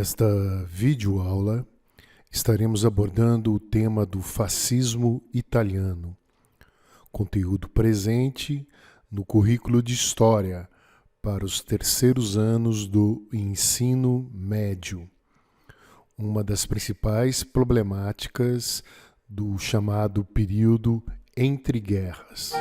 Nesta videoaula, estaremos abordando o tema do fascismo italiano, conteúdo presente no currículo de História para os terceiros anos do ensino médio, uma das principais problemáticas do chamado período entre guerras.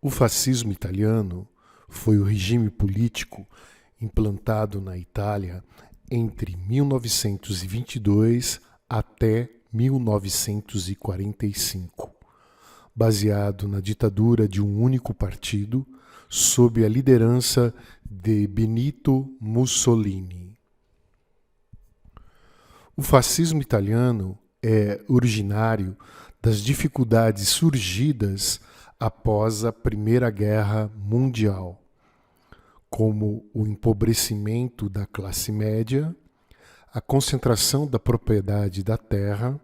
O fascismo italiano foi o regime político implantado na Itália entre 1922 até 1945, baseado na ditadura de um único partido, sob a liderança de Benito Mussolini. O fascismo italiano é originário das dificuldades surgidas após a Primeira Guerra Mundial, como o empobrecimento da classe média, a concentração da propriedade da terra,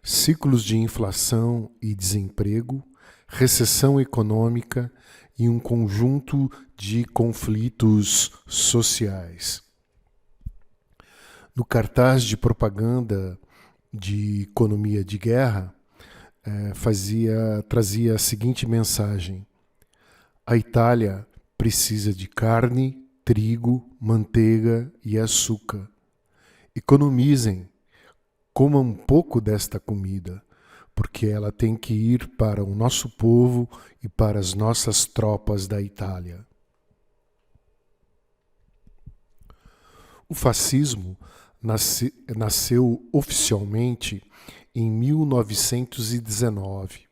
ciclos de inflação e desemprego, recessão econômica e um conjunto de conflitos sociais. No cartaz de propaganda de economia de guerra, trazia a seguinte mensagem: a Itália precisa de carne, trigo, manteiga e açúcar. Economizem, comam um pouco desta comida, porque ela tem que ir para o nosso povo e para as nossas tropas da Itália. O fascismo nasceu oficialmente em 1919,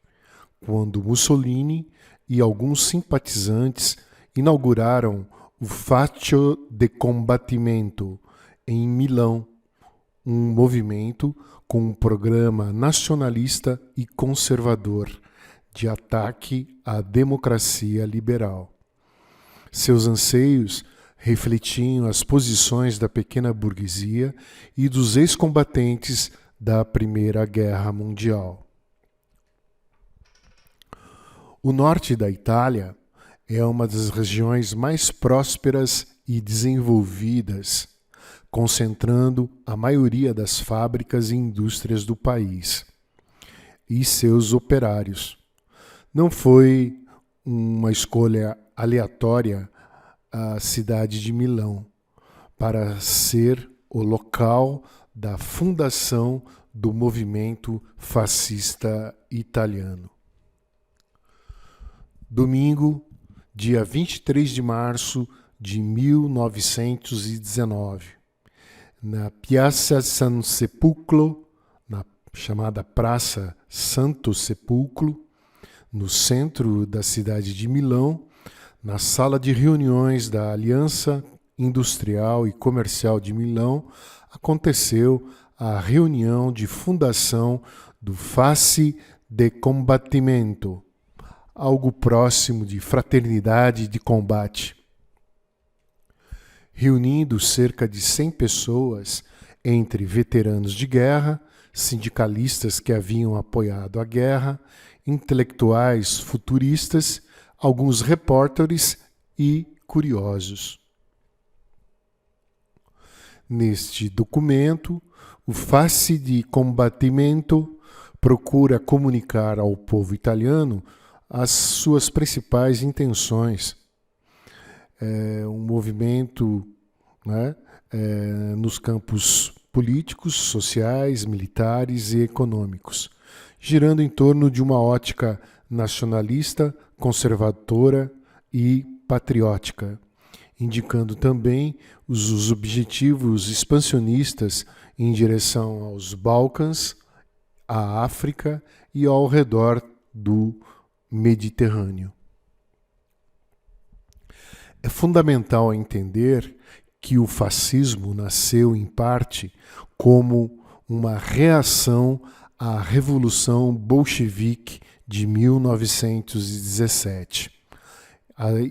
quando Mussolini e alguns simpatizantes inauguraram o Faccio di Combattimento em Milão, um movimento com um programa nacionalista e conservador de ataque à democracia liberal. Seus anseios refletiam as posições da pequena burguesia e dos ex-combatentes da Primeira Guerra Mundial. O norte da Itália é uma das regiões mais prósperas e desenvolvidas, concentrando a maioria das fábricas e indústrias do país e seus operários. Não foi uma escolha aleatória a cidade de Milão para ser o local da fundação do movimento fascista italiano. Domingo, dia 23 de março de 1919, na Piazza San Sepolcro, na chamada Praça Santo Sepulcro, no centro da cidade de Milão, na sala de reuniões da Aliança Industrial e Comercial de Milão, aconteceu a reunião de fundação do Faccio di Combattimento, algo próximo de fraternidade de combate, reunindo cerca de 100 pessoas, entre veteranos de guerra, sindicalistas que haviam apoiado a guerra, intelectuais futuristas, alguns repórteres e curiosos. Neste documento, o Faccio di Combattimento procura comunicar ao povo italiano as suas principais intenções. Um movimento, nos campos políticos, sociais, militares e econômicos, girando em torno de uma ótica nacionalista, conservadora e patriótica, indicando também os objetivos expansionistas em direção aos Balcãs, à África e ao redor do Mediterrâneo. É fundamental entender que o fascismo nasceu, em parte, como uma reação à Revolução Bolchevique de 1917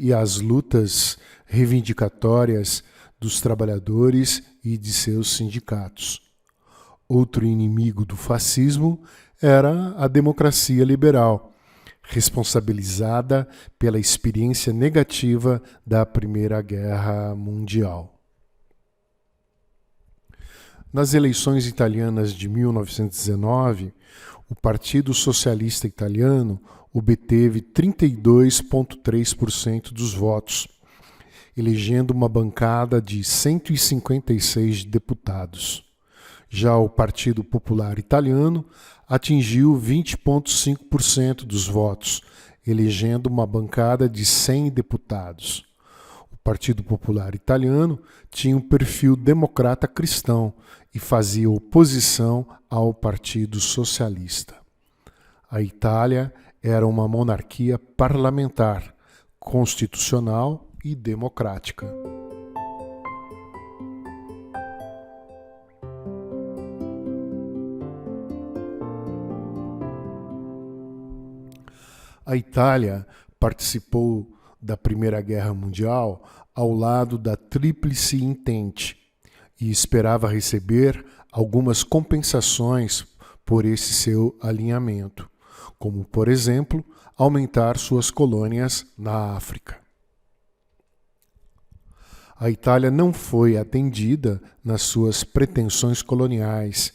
e às lutas reivindicatórias dos trabalhadores e de seus sindicatos. Outro inimigo do fascismo era a democracia liberal, responsabilizada pela experiência negativa da Primeira Guerra Mundial. Nas eleições italianas de 1919, o Partido Socialista Italiano obteve 32,3% dos votos, elegendo uma bancada de 156 deputados. Já o Partido Popular Italiano atingiu 20,5% dos votos, elegendo uma bancada de 100 deputados. O Partido Popular Italiano tinha um perfil democrata cristão e fazia oposição ao Partido Socialista. A Itália era uma monarquia parlamentar, constitucional e democrática. A Itália participou da Primeira Guerra Mundial ao lado da Tríplice Entente e esperava receber algumas compensações por esse seu alinhamento, como, por exemplo, aumentar suas colônias na África. A Itália não foi atendida nas suas pretensões coloniais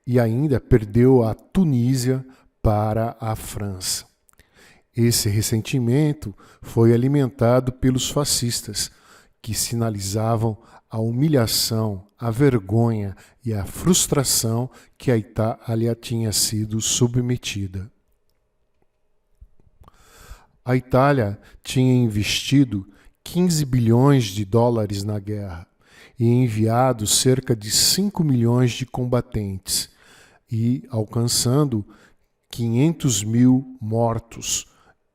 e ainda perdeu a Tunísia para a França. Esse ressentimento foi alimentado pelos fascistas, que sinalizavam a humilhação, a vergonha e a frustração que a Itália tinha sido submetida. A Itália tinha investido 15 bilhões de dólares na guerra e enviado cerca de 5 milhões de combatentes e alcançando 500 mil mortos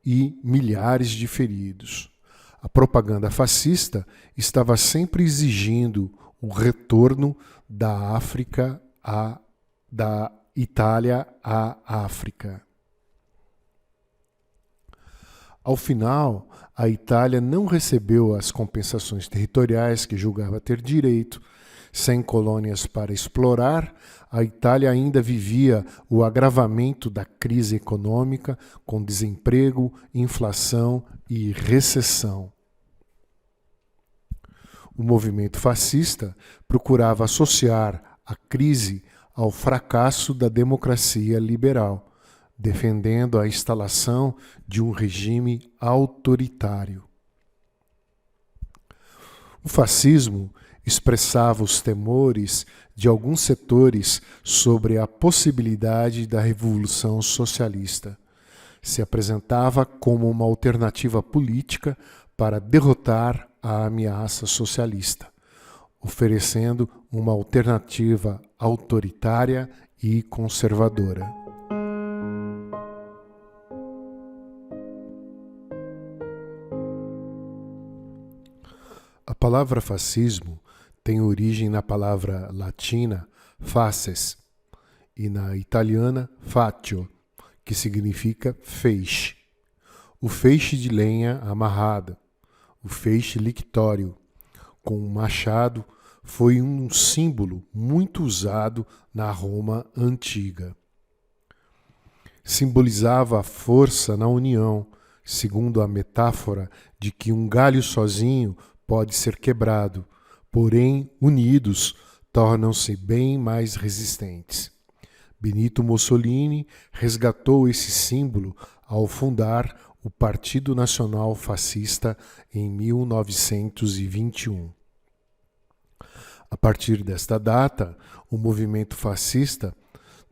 e milhares de feridos. A propaganda fascista estava sempre exigindo o retorno da Itália à África. Ao final, a Itália não recebeu as compensações territoriais que julgava ter direito. Sem colônias para explorar, a Itália ainda vivia o agravamento da crise econômica, com desemprego, inflação e recessão. O movimento fascista procurava associar a crise ao fracasso da democracia liberal, defendendo a instalação de um regime autoritário. O fascismo expressava os temores de alguns setores sobre a possibilidade da revolução socialista. Se apresentava como uma alternativa política para derrotar a ameaça socialista, oferecendo uma alternativa autoritária e conservadora. A palavra fascismo tem origem na palavra latina faces e na italiana faccio, que significa feixe. O feixe de lenha amarrada, o feixe lictório com um machado, foi um símbolo muito usado na Roma antiga. Simbolizava a força na união, segundo a metáfora de que um galho sozinho pode ser quebrado, porém, unidos, tornam-se bem mais resistentes. Benito Mussolini resgatou esse símbolo ao fundar o Partido Nacional Fascista em 1921. A partir desta data, o movimento fascista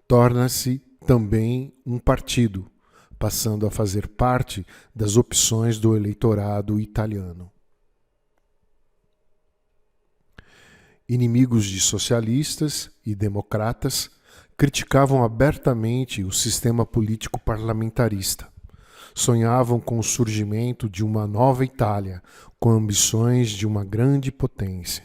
torna-se também um partido, passando a fazer parte das opções do eleitorado italiano. Inimigos de socialistas e democratas criticavam abertamente o sistema político parlamentarista. Sonhavam com o surgimento de uma nova Itália, com ambições de uma grande potência.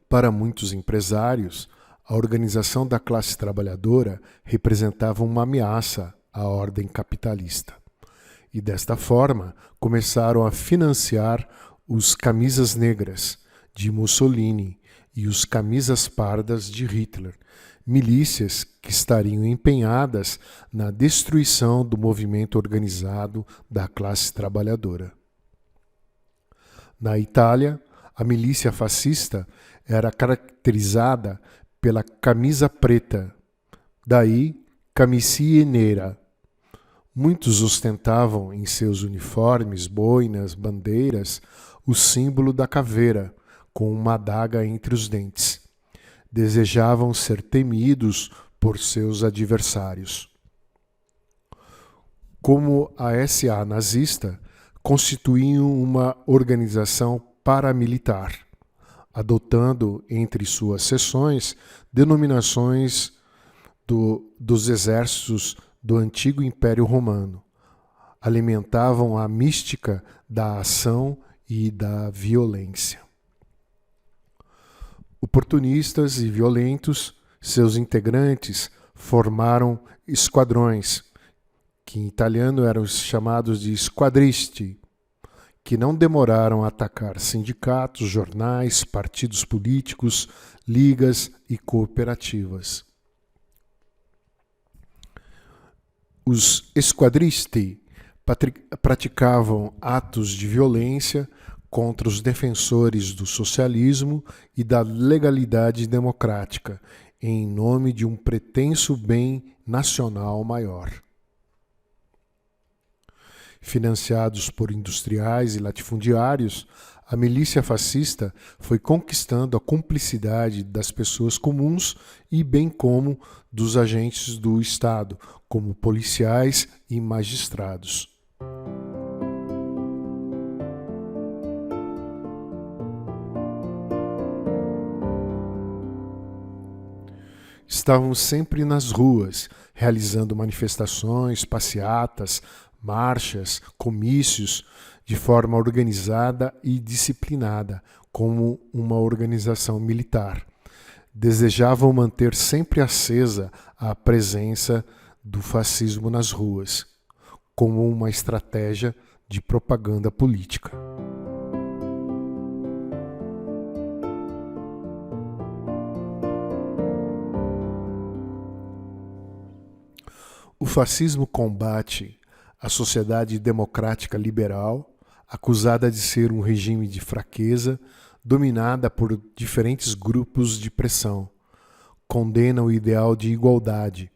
Para muitos empresários, a organização da classe trabalhadora representava uma ameaça à ordem capitalista. E desta forma, começaram a financiar os camisas negras de Mussolini e os camisas pardas de Hitler, milícias que estariam empenhadas na destruição do movimento organizado da classe trabalhadora. Na Itália, a milícia fascista era caracterizada pela camisa preta, daí camicie nera. Muitos ostentavam em seus uniformes, boinas, bandeiras, o símbolo da caveira, com uma adaga entre os dentes. Desejavam ser temidos por seus adversários. Como a SA nazista, constituíam uma organização paramilitar, adotando entre suas seções denominações dos exércitos do antigo Império Romano. Alimentavam a mística da ação e da violência. Oportunistas e violentos, seus integrantes formaram esquadrões, que em italiano eram chamados de squadristi, que não demoraram a atacar sindicatos, jornais, partidos políticos, ligas e cooperativas. Os squadristi praticavam atos de violência contra os defensores do socialismo e da legalidade democrática, em nome de um pretenso bem nacional maior. Financiados por industriais e latifundiários, a milícia fascista foi conquistando a cumplicidade das pessoas comuns e bem como dos agentes do Estado, como policiais e magistrados. Estavam sempre nas ruas, realizando manifestações, passeatas, marchas, comícios, de forma organizada e disciplinada, como uma organização militar. Desejavam manter sempre acesa a presença do fascismo nas ruas, como uma estratégia de propaganda política. O fascismo combate a sociedade democrática liberal, acusada de ser um regime de fraqueza, dominada por diferentes grupos de pressão. Condena o ideal de igualdade,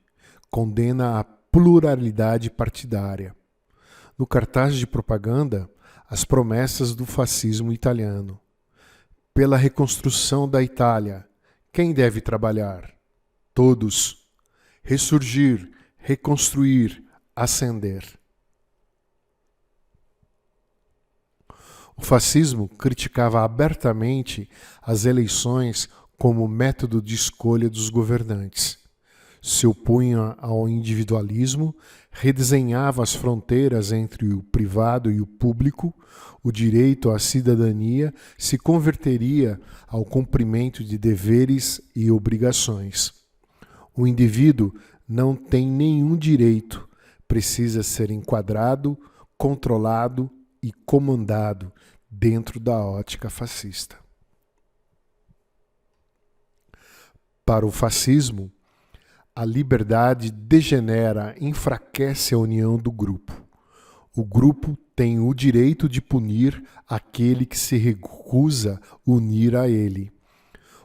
condena a pluralidade partidária. No cartaz de propaganda, as promessas do fascismo italiano. Pela reconstrução da Itália, quem deve trabalhar? Todos. Ressurgir, reconstruir, ascender. O fascismo criticava abertamente as eleições como método de escolha dos governantes. Se opunha ao individualismo, redesenhava as fronteiras entre o privado e o público, o direito à cidadania se converteria ao cumprimento de deveres e obrigações. O indivíduo não tem nenhum direito, precisa ser enquadrado, controlado e comandado dentro da ótica fascista. Para o fascismo, a liberdade degenera, enfraquece a união do grupo. O grupo tem o direito de punir aquele que se recusa unir a ele.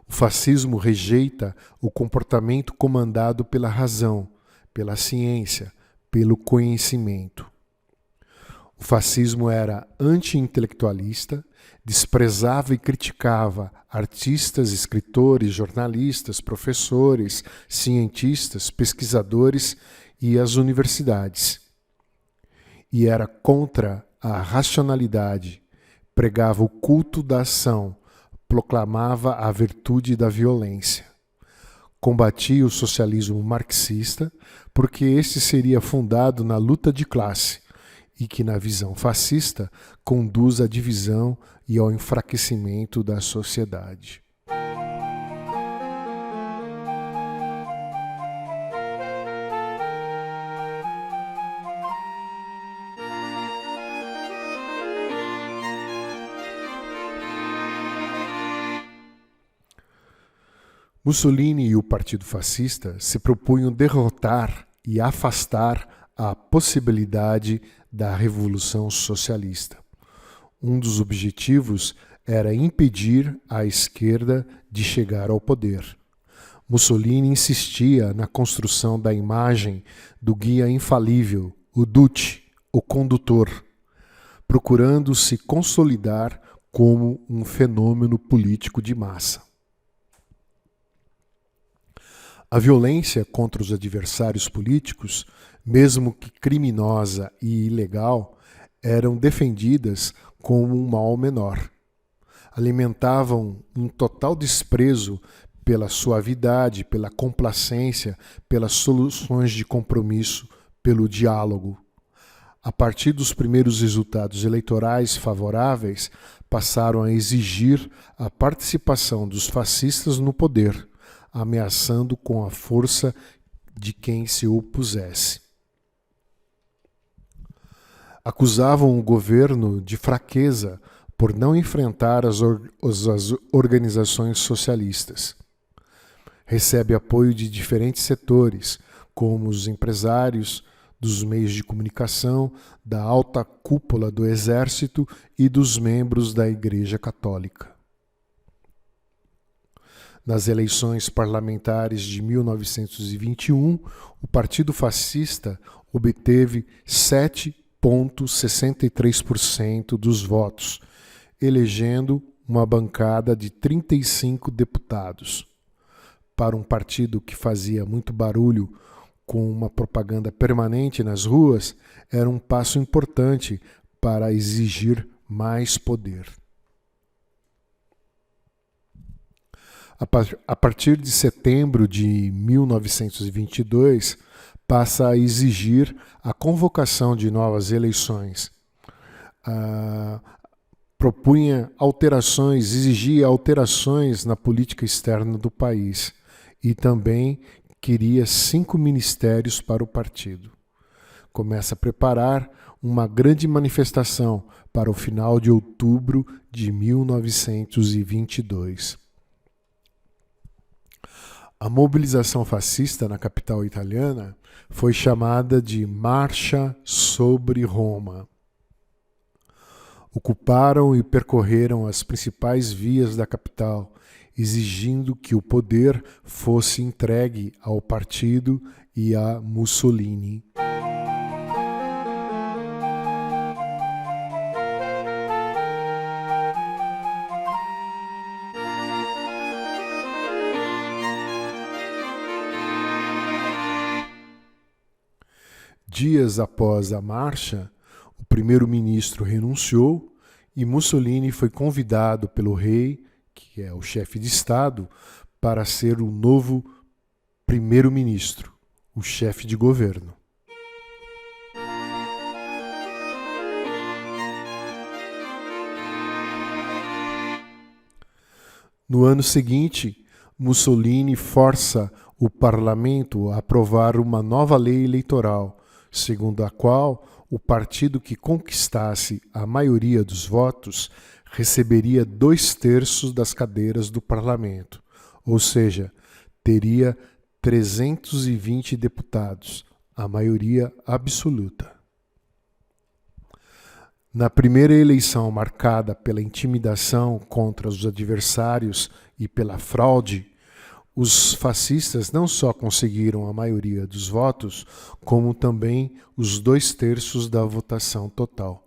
O fascismo rejeita o comportamento comandado pela razão, pela ciência, pelo conhecimento. O fascismo era anti-intelectualista, desprezava e criticava artistas, escritores, jornalistas, professores, cientistas, pesquisadores e as universidades. E era contra a racionalidade, pregava o culto da ação, proclamava a virtude da violência. Combatia o socialismo marxista porque esse seria fundado na luta de classe, e que, na visão fascista, conduz à divisão e ao enfraquecimento da sociedade. Mussolini e o Partido Fascista se propunham derrotar e afastar a possibilidade da Revolução Socialista. Um dos objetivos era impedir a esquerda de chegar ao poder. Mussolini insistia na construção da imagem do guia infalível, o Duce, o condutor, procurando se consolidar como um fenômeno político de massa. A violência contra os adversários políticos, mesmo que criminosa e ilegal, eram defendidas como um mal menor. Alimentavam um total desprezo pela suavidade, pela complacência, pelas soluções de compromisso, pelo diálogo. A partir dos primeiros resultados eleitorais favoráveis, passaram a exigir a participação dos fascistas no poder, ameaçando com a força de quem se opusesse. Acusavam o governo de fraqueza por não enfrentar as organizações socialistas. Recebe apoio de diferentes setores, como os empresários, dos meios de comunicação, da alta cúpula do exército e dos membros da Igreja Católica. Nas eleições parlamentares de 1921, o Partido Fascista obteve 7,63% dos votos, elegendo uma bancada de 35 deputados. Para um partido que fazia muito barulho com uma propaganda permanente nas ruas, era um passo importante para exigir mais poder. A partir de setembro de 1922, passa a exigir a convocação de novas eleições. Propunha alterações, exigia alterações na política externa do país e também queria 5 ministérios para o partido. Começa a preparar uma grande manifestação para o final de outubro de 1922. A mobilização fascista na capital italiana foi chamada de Marcha sobre Roma. Ocuparam e percorreram as principais vias da capital, exigindo que o poder fosse entregue ao partido e a Mussolini. Dias após a marcha, o primeiro-ministro renunciou e Mussolini foi convidado pelo rei, que é o chefe de Estado, para ser o novo primeiro-ministro, o chefe de governo. No ano seguinte, Mussolini força o parlamento a aprovar uma nova lei eleitoral, segundo a qual o partido que conquistasse a maioria dos votos receberia 2/3 das cadeiras do parlamento, ou seja, teria 320 deputados, a maioria absoluta. Na primeira eleição marcada pela intimidação contra os adversários e pela fraude, os fascistas não só conseguiram a maioria dos votos, como também os 2/3 da votação total.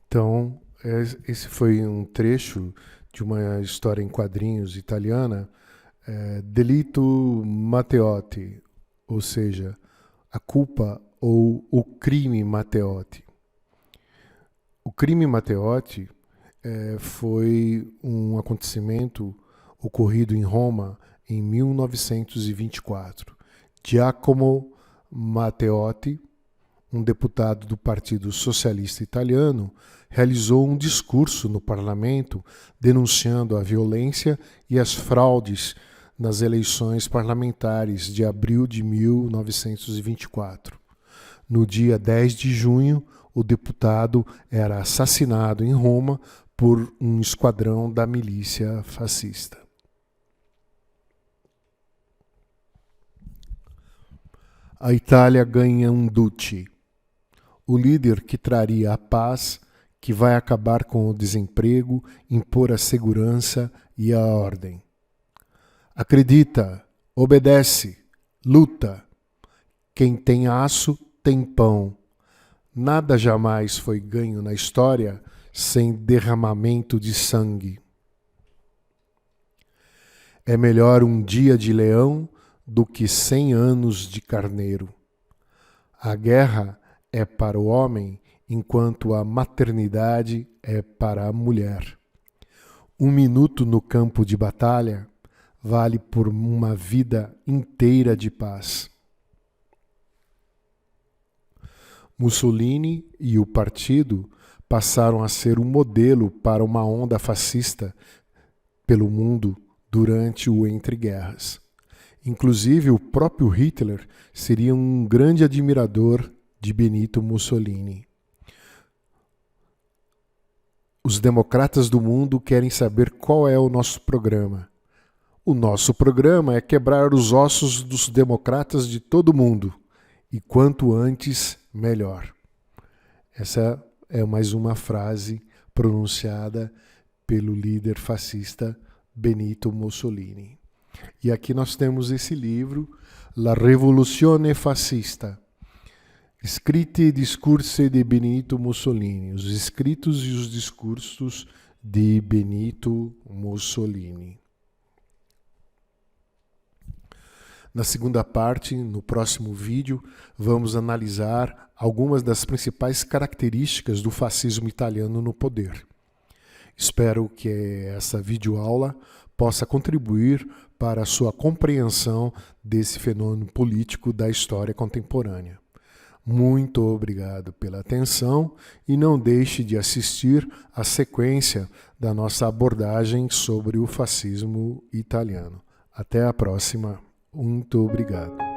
Então, esse foi um trecho de uma história em quadrinhos italiana, Delitto Matteotti, ou seja, a culpa ou o crime Matteotti. O crime Matteotti foi um acontecimento ocorrido em Roma em 1924. Giacomo Matteotti, um deputado do Partido Socialista Italiano, realizou um discurso no parlamento denunciando a violência e as fraudes nas eleições parlamentares de abril de 1924. No dia 10 de junho, o deputado era assassinado em Roma por um esquadrão da milícia fascista. A Itália ganha um duce. O líder que traria a paz, que vai acabar com o desemprego, impor a segurança e a ordem. Acredita, obedece, luta. Quem tem aço tem pão. Nada jamais foi ganho na história sem derramamento de sangue. É melhor um dia de leão do que 100 anos de carneiro. A guerra é para o homem, enquanto a maternidade é para a mulher. 1 minuto no campo de batalha vale por uma vida inteira de paz. Mussolini e o partido passaram a ser um modelo para uma onda fascista pelo mundo durante o entreguerras. Inclusive, o próprio Hitler seria um grande admirador de Benito Mussolini. Os democratas do mundo querem saber qual é o nosso programa. O nosso programa é quebrar os ossos dos democratas de todo mundo. E quanto antes, melhor. Essa é mais uma frase pronunciada pelo líder fascista Benito Mussolini. E aqui nós temos esse livro, La Rivoluzione Fascista, Scritti e Discorsi di Benito Mussolini, os escritos e os discursos de Benito Mussolini. Na segunda parte, no próximo vídeo, vamos analisar algumas das principais características do fascismo italiano no poder. Espero que essa videoaula possa contribuir para a sua compreensão desse fenômeno político da história contemporânea. Muito obrigado pela atenção e não deixe de assistir a sequência da nossa abordagem sobre o fascismo italiano. Até a próxima. Muito obrigado.